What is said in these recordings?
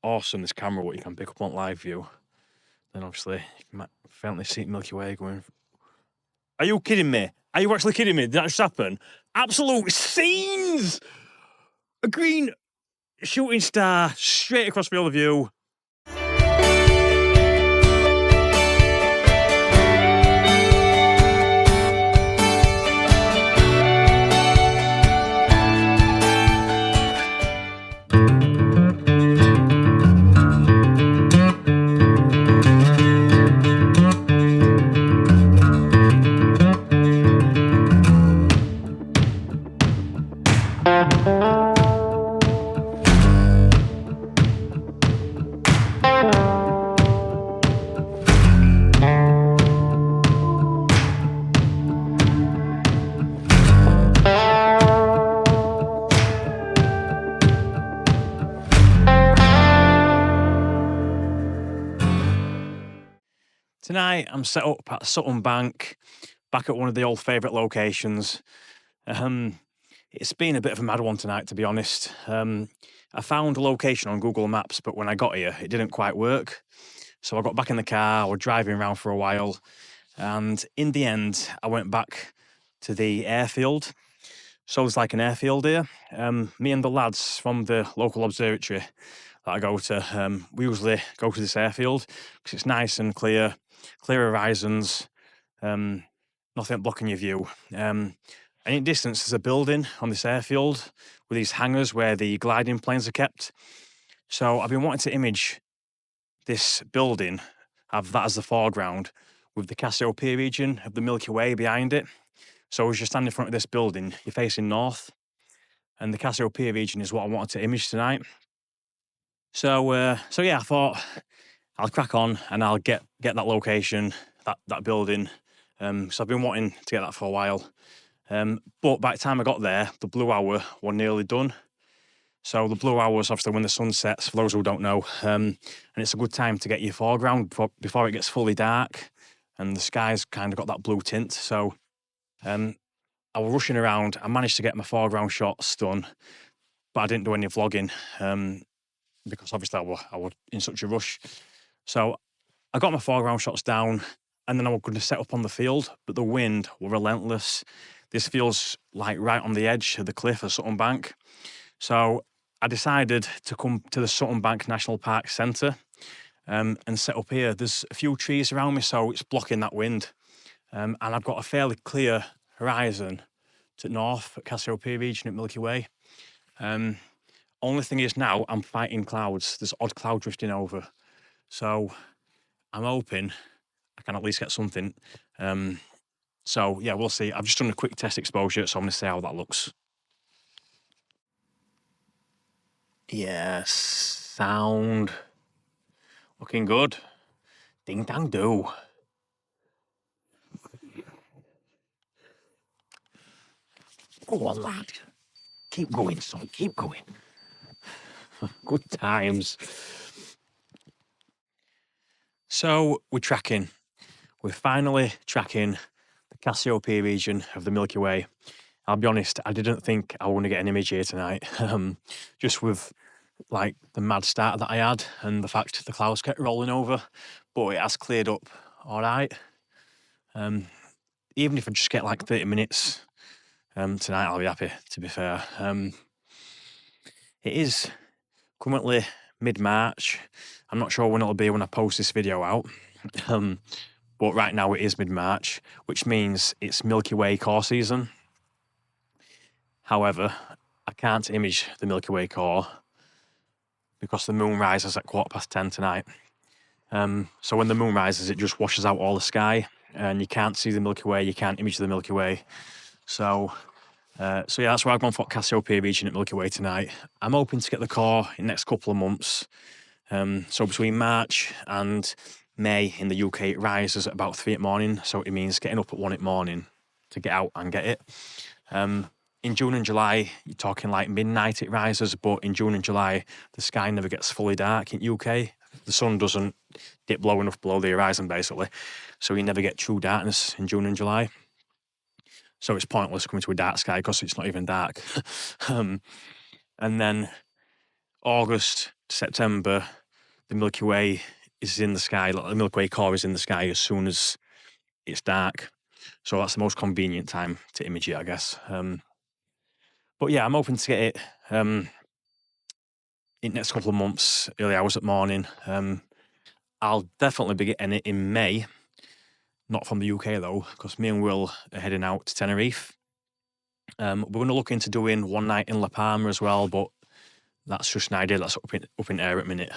awesome, this camera, what you can pick up on live view. Then obviously, you can faintly see Milky Way going. Are you kidding me? Are you actually kidding me? Did that just happen? Absolute scenes! A green shooting star straight across field of view. Tonight, I'm set up at Sutton Bank, back at one of the old favourite locations. It's been a bit of a mad one tonight, to be honest. I found a location on Google Maps, but when I got here, it didn't quite work. So I got back in the car, I was driving around for a while, and in the end, I went back to the airfield. So there's like an airfield here. Me and the lads from the local observatory that I go to, we usually go to this airfield because it's nice and clear horizons, nothing blocking your view. And in distance, there's a building on this airfield with these hangars where the gliding planes are kept. So I've been wanting to image this building, have that as the foreground, with the Cassiopeia region of the Milky Way behind it. So as you stand in front of this building, you're facing north, and the Cassiopeia region is what I wanted to image tonight. So yeah, I thought I'll crack on and I'll get that location, that building. So I've been wanting to get that for a while. But by the time I got there, the blue hour was nearly done. So the blue hour is obviously when the sun sets, for those who don't know. And it's a good time to get your foreground before it gets fully dark and the sky's kind of got that blue tint. So I was rushing around. I managed to get my foreground shots done, but I didn't do any vlogging because obviously I was in such a rush. So I got my foreground shots down and then I was going to set up on the field, but the wind was relentless. This feels like right on the edge of the cliff of Sutton Bank. So I decided to come to the Sutton Bank National Park Centre and set up here. There's a few trees around me, so it's blocking that wind. And I've got a fairly clear horizon to north at Cassiopeia region at Milky Way. Only thing is now I'm fighting clouds. There's odd cloud drifting over. So I'm hoping I can at least get something. So yeah, we'll see. I've just done a quick test exposure, so I'm going to see how that looks. Yes, sound. Looking good. Ding dang do. Go on, lad. Keep going, son. Keep going. Good times. So we're tracking. We're finally tracking the Cassiopeia region of the Milky Way. I'll be honest, I didn't think I was going to get an image here tonight. Just with like the mad start that I had and the fact the clouds kept rolling over, but it has cleared up all right. Even if I just get like 30 minutes tonight, I'll be happy, to be fair. It is currently mid-March. I'm not sure when it'll be when I post this video out. But right now it is mid-March, which means it's Milky Way Core season. However, I can't image the Milky Way Core because the moon rises at 10:15 tonight. So when the moon rises, it just washes out all the sky and you can't see the Milky Way, you can't image the Milky Way. So yeah, that's why I've gone for Cassiopeia region at Milky Way tonight. I'm hoping to get the core in the next couple of months. So between March and May in the UK, it rises at about 3 in the morning. So it means getting up at 1 in the morning to get out and get it. In June and July, you're talking like midnight it rises, but in June and July, the sky never gets fully dark in UK. The sun doesn't dip low enough below the horizon, basically. So you never get true darkness in June and July. So it's pointless coming to a dark sky because it's not even dark. And then August, September, the Milky Way is in the sky. Like the Milky Way Core is in the sky as soon as it's dark. So that's the most convenient time to image it, I guess. But yeah, I'm hoping to get it in the next couple of months, early hours at morning. I'll definitely be getting it in May. Not from the UK though, because me and Will are heading out to Tenerife. We're going to look into doing one night in La Palma as well, but that's just an idea. That's up in air at the minute.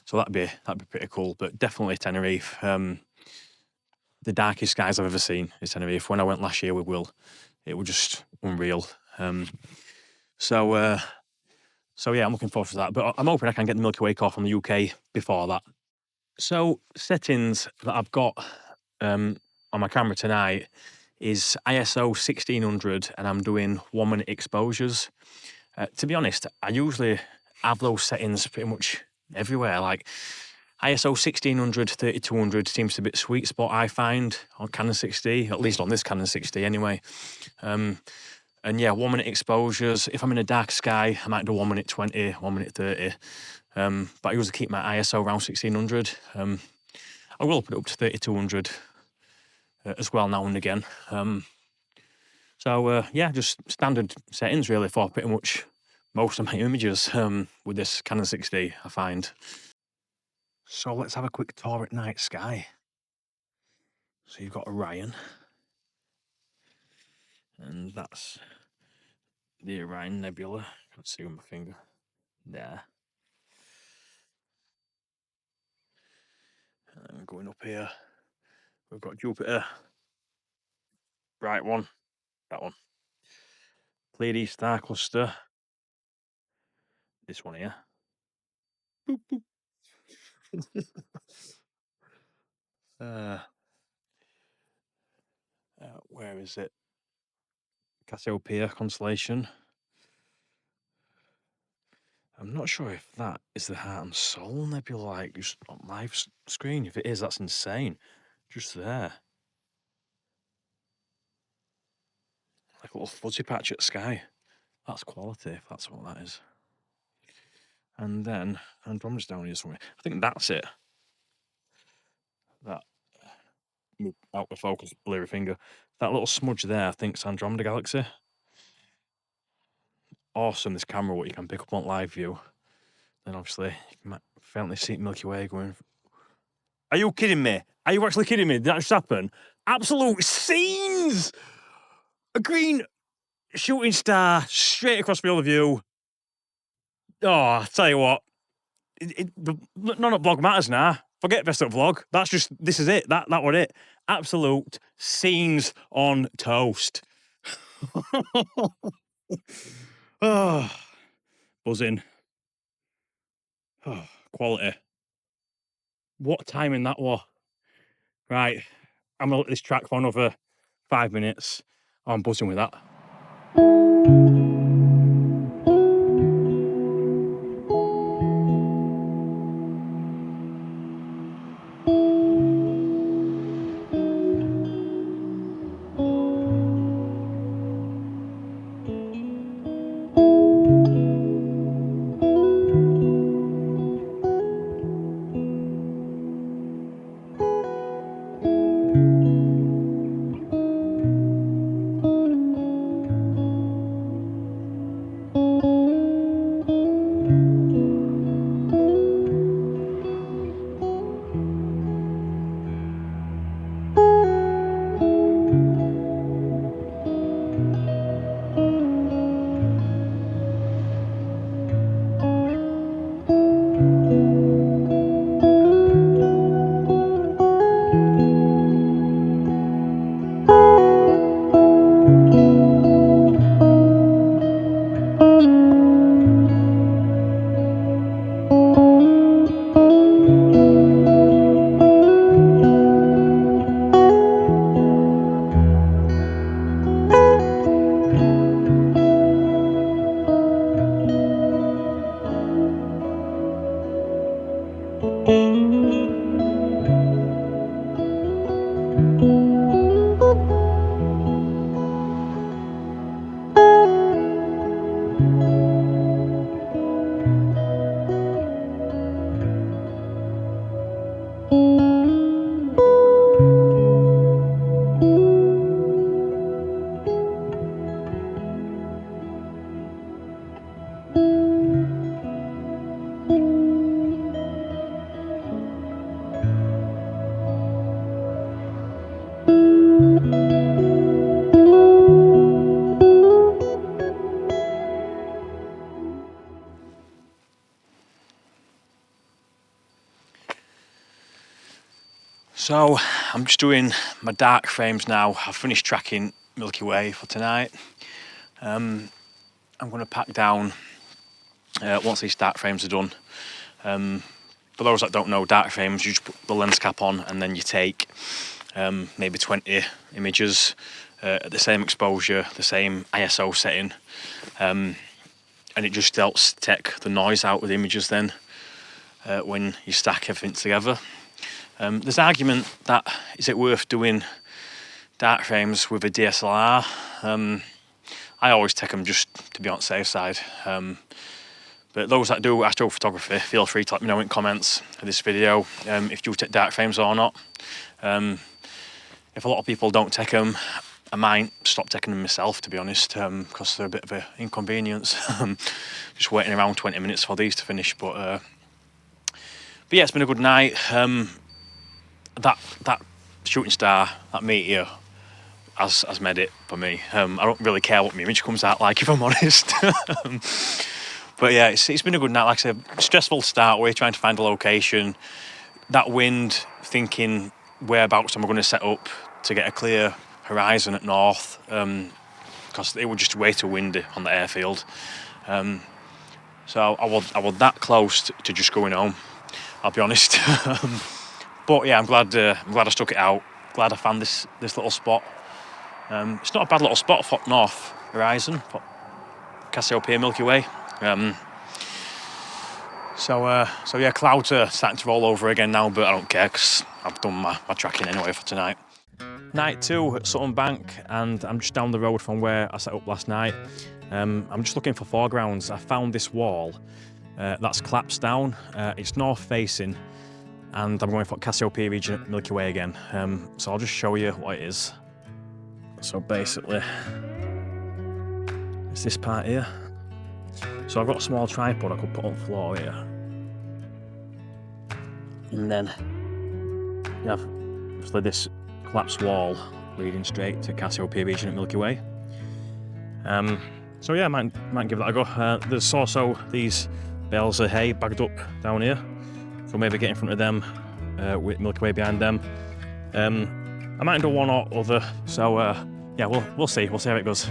So that'd be pretty cool. But definitely Tenerife. The darkest skies I've ever seen is Tenerife. When I went last year with Will, it was just unreal. So yeah, I'm looking forward to that. But I'm hoping I can get the Milky Way Core from the UK before that. So settings that I've got on my camera tonight is ISO 1600, and I'm doing 1 minute exposures. To be honest, I usually have those settings pretty much everywhere. Like ISO 1600, 3200 seems to be a sweet spot I find on Canon 6D, at least on this Canon 6D anyway. And yeah, 1 minute exposures. If I'm in a dark sky, I might do 1 minute 20, 1 minute 30. But I usually keep my ISO around 1600. I will put it up to 3200 as well now and again. So yeah, just standard settings really for pretty much most of my images with this Canon 6D, I find. So let's have a quick tour at night sky. So you've got Orion, and that's the Orion Nebula. Can't see with my finger there. And going up here, we've got Jupiter, bright one, that one. Pleiades star cluster, this one here. Boop, boop. Where is it? Cassiopeia constellation. I'm not sure if that is the Heart and Soul Nebula, like just on my screen. If it is, that's insane. Just there. Like a little fuzzy patch at sky. That's quality, if that's what that is. And then Andromeda's down here somewhere. I think that's it. That out of focus, blurry finger. That little smudge there, I think, is Andromeda Galaxy. Awesome, this camera, what you can pick up on live view. Then obviously, you can faintly see Milky Way going. Are you kidding me? Are you actually kidding me? Did that just happen? Absolute scenes! A green shooting star straight across field of view. Oh, I tell you what, none of vlog matters now. Forget best of vlog. That's just, this is it. That was it. Absolute scenes on toast. Oh, buzzing. Oh, quality. What timing that was. Right, I'm gonna let this track for another 5 minutes. I'm buzzing with that. So I'm just doing my dark frames now. I've finished tracking Milky Way for tonight. I'm going to pack down once these dark frames are done. For those that don't know, dark frames, you just put the lens cap on and then you take maybe 20 images at the same exposure, the same ISO setting, and it just helps take the noise out of the images then when you stack everything together. There's argument that is it worth doing dark frames with a DSLR. I always take them just to be on the safe side. But those that do astrophotography, feel free to let me know in comments of this video if you take dark frames or not. If a lot of people don't take them, I might stop taking them myself, to be honest, because they're a bit of an inconvenience. Just waiting around 20 minutes for these to finish. But yeah, it's been a good night. That shooting star, that meteor, has made it for me. I don't really care what my image comes out like, if I'm honest. But yeah, it's been a good night. Like I said, stressful to start with, trying to find a location. That wind, thinking whereabouts am I going to set up to get a clear horizon at north, because it was just way too windy on the airfield. So I was that close to just going home, I'll be honest. But yeah, I'm glad I stuck it out. Glad I found this little spot. It's not a bad little spot for north horizon, for Cassiopeia Milky Way. So yeah, clouds are starting to roll over again now, but I don't care because I've done my tracking anyway for tonight. Night 2 at Sutton Bank, and I'm just down the road from where I set up last night. I'm just looking for foregrounds. I found this wall that's collapsed down. It's north facing, and I'm going for Cassiopeia region at Milky Way again. So I'll just show you what it is. So basically, it's this part here. So I've got a small tripod I could put on the floor here. And then you have obviously this collapsed wall leading straight to Cassiopeia region at Milky Way. So yeah, I might give that a go. There's also these bales of hay bagged up down here. So maybe get in front of them with Milky Way behind them. I might do one or other. So yeah, we'll see. We'll see how it goes.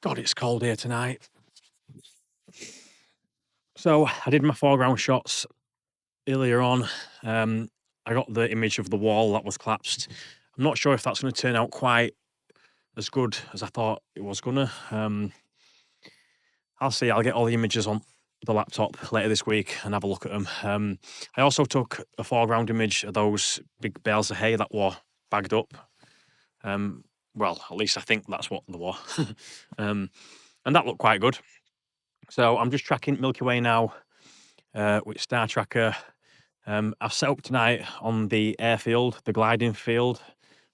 God, it's cold here tonight. So I did my foreground shots earlier on. I got the image of the wall that was collapsed. I'm not sure if that's going to turn out quite as good as I thought it was gonna. I'll see. I'll get all the images on the laptop later this week and have a look at them. I also took a foreground image of those big bales of hay that were bagged up. Well, at least I think that's what they were. And that looked quite good. So I'm just tracking Milky Way now with Star Tracker. I've set up tonight on the airfield, the gliding field.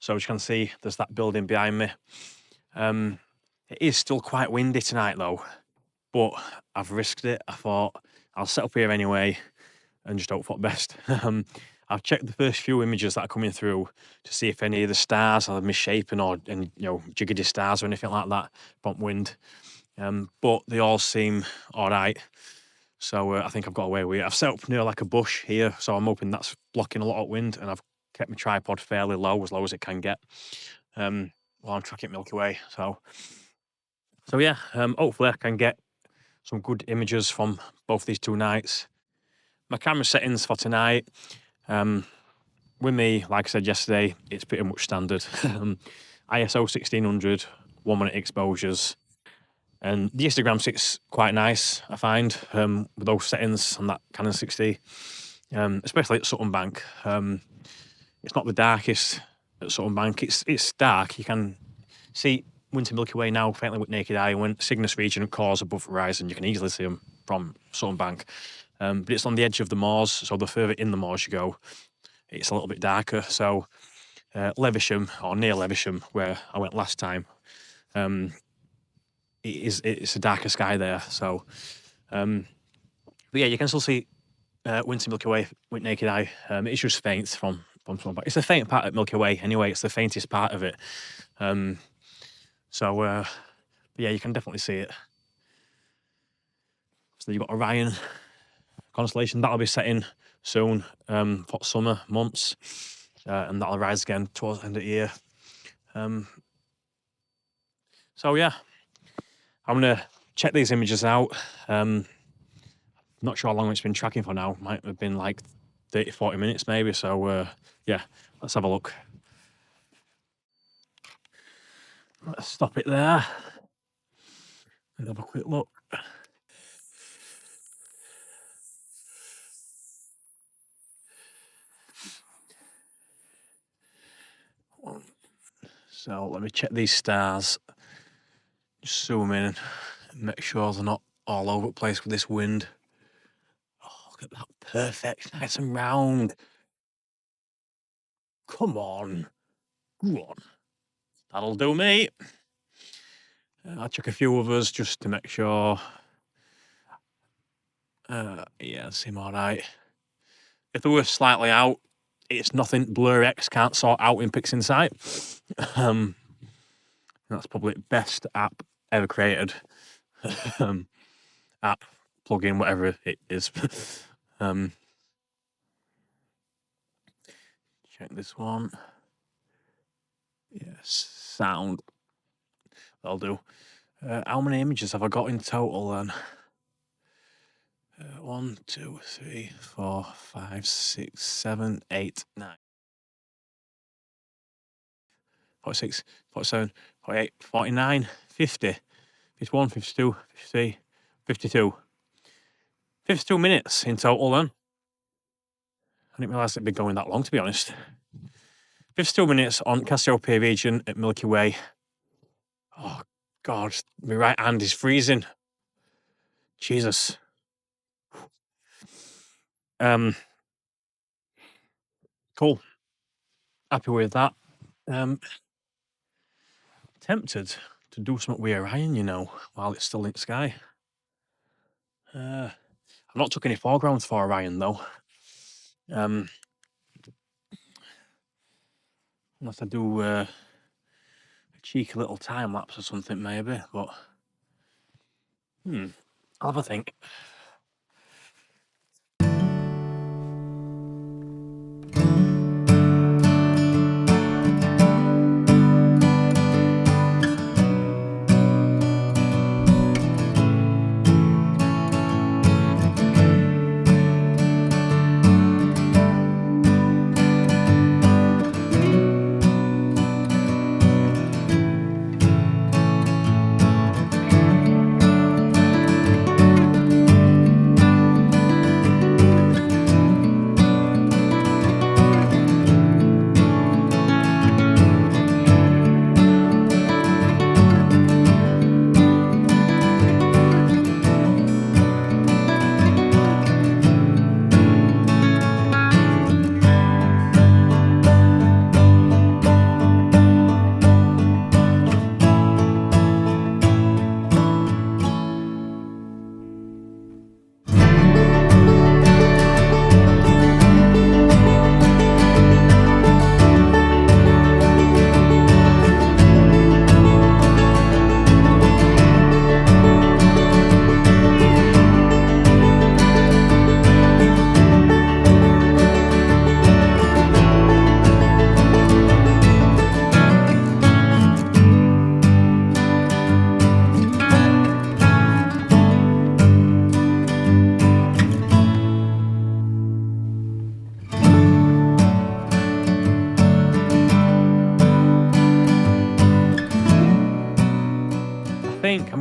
So as you can see, there's that building behind me. It is still quite windy tonight though. but I've risked it. I thought I'll set up here anyway and just hope for the best. I've checked the first few images that are coming through to see if any of the stars are misshapen or any, jiggity stars or anything like that from wind. But they all seem all right. So I think I've got away with it. I've set up near like a bush here, so I'm hoping that's blocking a lot of wind, and I've kept my tripod fairly low as it can get while I'm tracking Milky Way. So yeah, hopefully I can get some good images from both these 2 nights. My camera settings for tonight, with me, like I said yesterday, it's pretty much standard. ISO 1600, 1 minute exposures. And the Instagram sits quite nice, I find, with those settings on that Canon 60, especially at Sutton Bank. It's not the darkest at Sutton Bank. It's dark. You can see Winter Milky Way now faintly with naked eye. When Cygnus region and Cores above horizon, you can easily see them from Sutton Bank. But it's on the edge of the moors, so the further in the moors you go, it's a little bit darker. So Levisham, or near Levisham, where I went last time, it's a darker sky there. So, but yeah, you can still see Winter Milky Way with naked eye. It's just faint from Sutton Bank. It's the faint part of Milky Way anyway. It's the faintest part of it. So yeah, you can definitely see it. So you've got Orion constellation that'll be setting soon for summer months, and that'll rise again towards the end of the year. So yeah, I'm gonna check these images out. Not sure how long it's been tracking for now. Might have been like 30-40 minutes maybe. So yeah, let's have a look. Let's stop it there and have a quick look. So let me check these stars. Just zoom in and make sure they're not all over the place with this wind. Oh, look at that. Perfect. Nice and round. Come on. Go on. That'll do me. I'll check a few others just to make sure. Yeah, seem all right. If they were slightly out, it's nothing Blur X can't sort out in PixInsight. That's probably the best app ever created. App, plugin, whatever it is. Check this one. Yes, sound. That'll do. How many images have I got in total then? 1, 2, 3, 4, 5, 6, 7, 8, 9. 46, 47, 48, 49, 50, 51, 52, 53, 52. 52 minutes in total then. I didn't realise it'd been going that long, to be honest. 52 minutes on Cassiopeia region at Milky Way. Oh, God, my right hand is freezing. Jesus. Cool. Happy with that. Tempted to do something with Orion, while it's still in the sky. I've not took any foregrounds for Orion though. Unless I do a cheeky little time lapse or something maybe, but I'll have a think.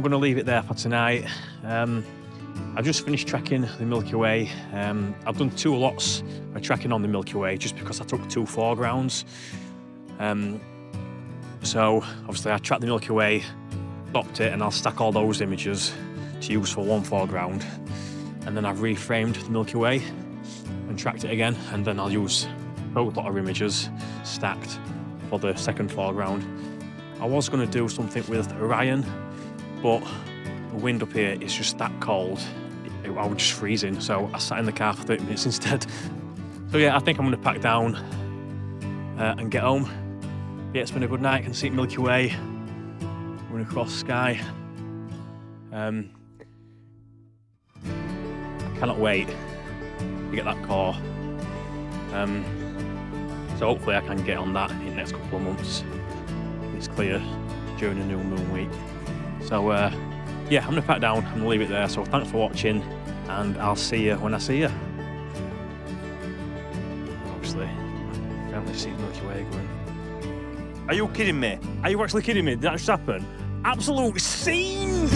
going to leave it there for tonight. I've just finished tracking the Milky Way. I've done 2 lots of tracking on the Milky Way just because I took 2 foregrounds. So obviously I tracked the Milky Way, stopped it, and I'll stack all those images to use for 1 foreground. And then I've reframed the Milky Way and tracked it again, and then I'll use both lot of images stacked for the 2nd foreground. I was going to do something with Orion, but the wind up here is just that cold. I was just freezing, so I sat in the car for 30 minutes instead. So yeah, I think I'm going to pack down and get home. Yeah, it's been a good night. I can see Milky Way running across the sky. I cannot wait to get that core. So hopefully I can get on that in the next couple of months. It's clear during the new moon week. So yeah, I'm gonna pack down and leave it there. So thanks for watching, and I'll see you when I see you. Obviously, finally see Milky Way going. Are you kidding me? Are you actually kidding me? Did that just happen? Absolute scenes!